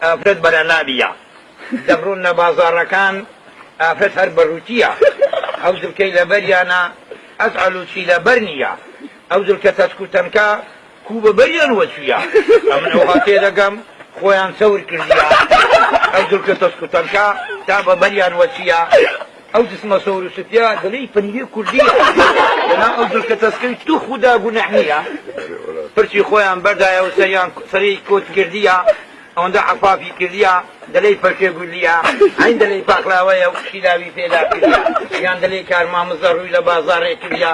ئافرەت بەرەنابیە دەبڕون لە بازاڕەکان ئافرەت هەر بەڕووتیە ئەو زلکەی لەبەریانە ئەزعەلوچی لەبەر نییە ئەو زلکە تەسکوتەنکە کوو بەبەریان وەچویە ئەمن ئەوها تێدەگەم خۆیان سەور کردیە ئەو زلکە تەسکوتەنکە تا بەبەریان وەچیە ئەو جسمە سەور و سوتیا دەڵێی پەنیرێ کوردیە لەنا ئەو زلکە تەسکەی تو خودا گونەح نییە پرچی خۆیان بەردایە و سەری کۆت کردیە ئەوەندە عەفافی کردیە دەلەی پەرشێ گولیە عین دەلەی پاقلاوەیە و شیلاوی پێدا کردیە یان دەلەی کارمامزە ڕووی لە بازاڕێ کردیە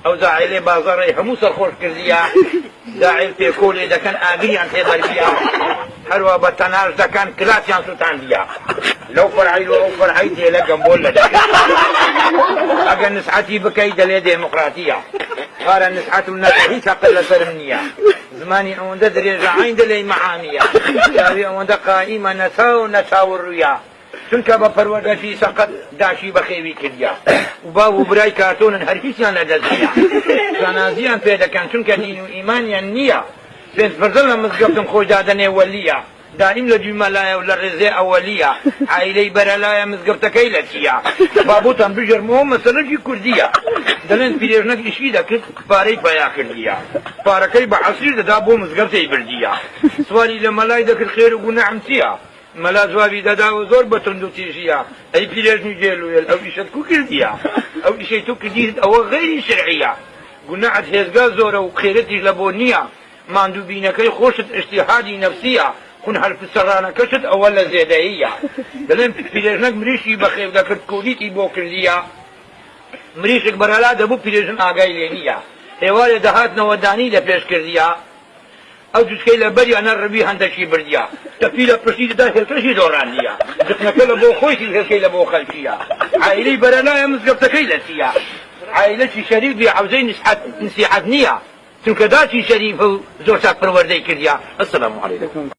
ئەو زاعیلێ بازاڕێ هەموو سەرخۆش کردیە زاعیل پێکۆلێ دەکەن ئاگریان تێبەربیە هەروە بە تەناژ دەکەن کلاسیان سوتاندیە لەو فەرعیل و ئەو فەرعی تێلە گەمبۆل لە ئەگەر نسعەتی بکەی دەلێ دێموقراتیە قارە نسعەت و نەسە هیچ حەقت لەسەرم نییە زمانی ئەوەندە درێژە عین دەلێی مەعانیە داوی ئەوەندە قائیمە نەسا و نەچاو ڕوویە چونکە بە پەروەردەفی سەقەت داشی بەخێوی کردیا و باو و برای کارتۆنن هەر هیچیان لەدەستیە شانازیان پێ دەکەن چونکە دین و ئیمانیان نییە پێنج فەرزە لە مزگەوتم خۆی دادەنێ وەلیە دائیم لە جومەلایە و لە ڕێزێ ئەوەلیە عایلەی بەرەلایە مزگەوتەکەی لە چییە بابوتان بژەرمەوە مەسەلەکی کوردیە دەڵێن پیرێژنەک ئیشی دەکرد پارەی پیا کردیە پارەکەی بە عەسیر دەدا بۆ مزگەوتەی بردیە سوالی لە مەلای دەکرد خێر و گونەحم چییە مەلا جوابی دەدا و زۆر بە تند و تیژیە ئەی پیرێژنی جێلوێل ئەو ئیشت کو کردیە ئەو ئیشەی تو کردیت ئەوە غەیری شەرعیە گونەحت هێزگا زۆرە و خێرەتیش لە بۆ نییە ماندوو بینەکەی خۆشت ئیجتیهادی نەفسیە خون هەرف سەرانەکەشت ئەوە لە زێدەییە دەڵێن پیرێژنەک مریشی بەخێو دەکرد کۆلیتی بۆ کردیە مریشک بەرەلا دەبوو پیرێژن ئاگای لێ نییە هێوارێ دەهاتنەوە دانی لە پێش کردیە ئەو جوچکەی لە بەریانە ڕەوی هەندەشی بردیە تەپی لە پشتی دەدا هێلکەشی دۆڕاندیە جقنەکە لە بۆ خۆیشی هێلکەی لە بۆ خەلکیە عایلەی بەرەلایە مزگەوتەکەی لە چییە عایلەی شەریف بێ حەوزەی نسیحەت نییە چونکە داچی شەریفە و زۆر چاک پەروەردەی کردیە. ئەسەلامو عەلەیکم.